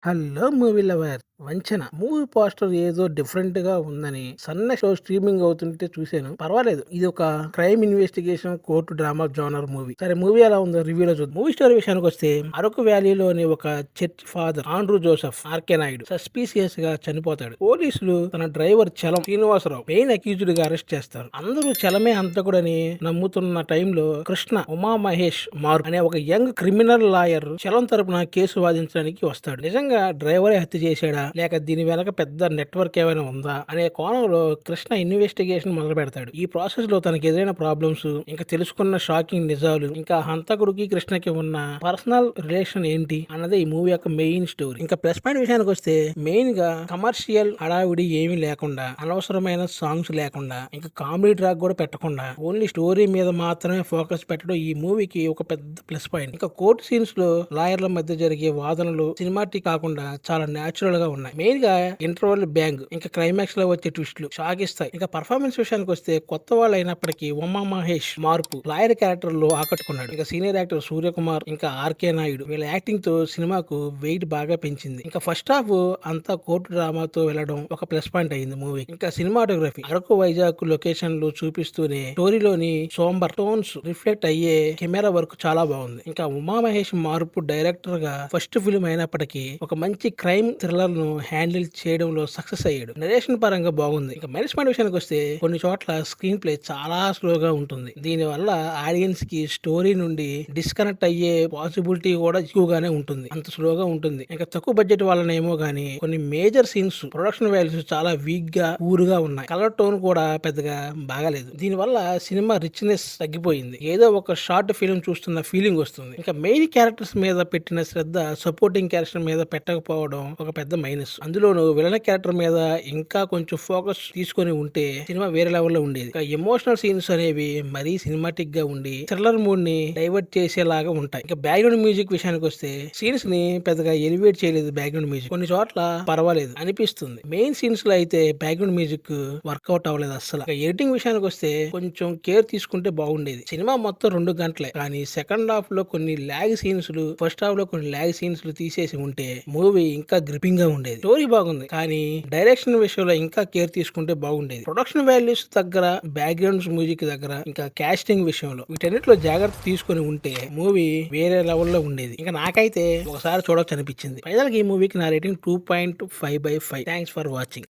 Hello movie lover వంచన movie poster ఏదో different గా ఉందని సన్న షో స్ట్రీమింగ్ అవుతుంటే చూశాను. పర్వాలేదు, ఇది ఒక crime investigation court drama genre movie. సరే, మూవీ ఎలా ఉందో రివ్యూలో చూద్దాం. మూవీ స్టోరీ విషయానికి వస్తే, అరకు వ్యాలీలోని ఒక church father Andrew Joseph RK Naidu suspicious గా చనిపోతాడు. పోలీసులు తన driver Chalam Srinivasarao main accused గా అరెస్ట్ చేస్తారు. అందరూ చలమే హంతకుడని నమ్ముతున్న టైంలో కృష్ణ ఉమా మహేష్ మారు అనే ఒక యంగ్ క్రిమినల్ లాయర్ చలం తరపున కేసు వాదించడానికి వస్తాడు. నిజంగా డ్రైవరే హత్య చేశాడా, లేక దీని వెనక పెద్ద నెట్వర్క్ ఏమైనా ఉందా అనే కోణంలో కృష్ణ ఇన్వెస్టిగేషన్ మొదలు పెడతాడు. ఈ ప్రాసెస్ లో తనకి ఎదురైన ప్రాబ్లమ్స్, ఇంకా తెలుసుకున్న షాకింగ్ నిజాలు, ఇంకా హంతకుడికి కృష్ణకి ఉన్న పర్సనల్ రిలేషన్ ఏంటి అన్నది ఈ మూవీ యొక్క మెయిన్ స్టోరీ. ఇంకా ప్లస్ పాయింట్ విషయానికి వస్తే, మెయిన్ గా కమర్షియల్ హడావిడి ఏమీ లేకుండా, అనవసరమైన సాంగ్స్ లేకుండా, ఇంకా కామెడీ ట్రాక్ కూడా పెట్టకుండా ఓన్లీ స్టోరీ మీద మాత్రమే ఫోకస్ పెట్టడం ఈ మూవీకి ఒక పెద్ద ప్లస్ పాయింట్. ఇంకా కోర్టు సీన్స్ లో లాయర్ల మధ్య జరిగే వాదనలు సినిమాటిక్ కాకుండా చాలా న్యాచురల్ గా ఉన్నాయి. మెయిన్ గా ఇంటర్వల్ బ్యాంగ్, ఇంకా క్లైమాక్స్ లో వచ్చే ట్విస్టులు షాక్ ఇస్తాయి. ఇంకా పర్ఫార్మెన్స్ విషయానికి వస్తే, కొత్త వాళ్ళు అయినప్పటికీ ఉమా మహేష్ మార్పు లాయర్ క్యారెక్టర్ లో ఆకట్టుకున్నాడు. ఇంకా సీనియర్ యాక్టర్ సూర్యకుమార్, ఇంకా ఆర్కే నాయుడు వీళ్ళ యాక్టింగ్ తో సినిమాకు వెయిట్ బాగా పెంచింది. ఇంకా ఫస్ట్ హాఫ్ అంతా కోర్టు డ్రామాతో వెళ్ళడం ఒక ప్లస్ పాయింట్ అయింది మూవీ. ఇంకా సినిమాటోగ్రఫీ అరకు వైజాగ్ లొకేషన్లు చూపిస్తూనే స్టోరీలోని సోంబర్ టోన్స్ రిఫ్లెక్ట్ అయ్యే కెమెరా వర్క్ చాలా బాగుంది. ఇంకా ఉమా మహేష్ మార్పు డైరెక్టర్ గా ఫస్ట్ ఫిల్మ్ అయినప్పటికీ ఒక మంచి క్రైమ్ థ్రిల్లర్ ను హ్యాండిల్ చేయడంలో సక్సెస్ అయ్యాడు. నరేషన్ పరంగా బాగుంది. ఇంకా మేనేజ్మెంట్ విషయానికి వస్తే, కొన్ని చోట్ల స్క్రీన్ ప్లే చాలా స్లోగా ఉంటుంది. దీని వల్ల ఆడియన్స్ కి స్టోరీ నుండి డిస్కనెక్ట్ అయ్యే పాసిబిలిటీ కూడా ఎక్కువగానే ఉంటుంది. అంత స్లోగా ఉంటుంది. ఇంకా తక్కువ బడ్జెట్ వల్లనేమో గానీ కొన్ని మేజర్ సీన్స్ ప్రొడక్షన్ వాల్యూస్ చాలా వీక్ గా ఊరుగా ఉన్నాయి. కలర్ టోన్ కూడా పెద్దగా బాగాలేదు. దీని వల్ల సినిమా రిచ్నెస్ తగ్గిపోయింది. ఏదో ఒక షార్ట్ ఫిల్మ్ చూస్తున్న ఫీలింగ్ వస్తుంది. ఇంకా మెయిన్ క్యారెక్టర్స్ మీద పెట్టిన శ్రద్ధ సపోర్టింగ్ క్యారెక్టర్ మీద పెట్టకపోవడం ఒక పెద్ద మైనస్. అందులోనూ విలన్ క్యారెక్టర్ మీద ఇంకా కొంచెం ఫోకస్ తీసుకొని ఉంటే సినిమా వేరే లెవెల్లో ఉండేది. ఎమోషనల్ సీన్స్ అనేవి మరీ సినిమాటిక్ గా ఉండి థ్రిల్లర్ మూడ్ ని డైవర్ట్ చేసేలాగా ఉంటాయి. ఇంకా బ్యాక్గ్రౌండ్ మ్యూజిక్ విషయానికి వస్తే, సీన్స్ ని పెద్దగా ఎలివేట్ చేయలేదు. బ్యాక్గ్రౌండ్ మ్యూజిక్ కొన్ని చోట్ల పర్వాలేదు అనిపిస్తుంది. మెయిన్ సీన్స్ లో అయితే బ్యాక్గ్రౌండ్ మ్యూజిక్ వర్కౌట్ అవ్వలేదు అస్సలు. ఎడిటింగ్ విషయానికి వస్తే కొంచెం కేర్ తీసుకుంటే బాగుండేది. సినిమా మొత్తం 2 గంటలే, కానీ సెకండ్ హాఫ్ లో కొన్ని ల్యాగ్ సీన్స్, ఫస్ట్ హాఫ్ లో కొన్ని ల్యాగ్ సీన్స్ తీసేసి ఉంటే మూవీ ఇంకా గ్రిపింగ్ గా ఉండేది. స్టోరీ బాగుంది, కానీ డైరెక్షన్ విషయంలో ఇంకా కేర్ తీసుకుంటే బాగుండేది. ప్రొడక్షన్ వాల్యూస్ దగ్గర, బ్యాక్గ్రౌండ్స్ మ్యూజిక్ దగ్గర, ఇంకా కాస్టింగ్ విషయంలో వీటన్నిటిలో జాగ్రత్త తీసుకొని ఉంటే మూవీ వేరే లెవెల్లో ఉండేది. ఇంకా నాకైతే ఒకసారి చూడొచ్చు అనిపించింది. ఫైనల్ గా ఈ మూవీకి నా రేటింగ్ 2.5/5. Thanks for watching.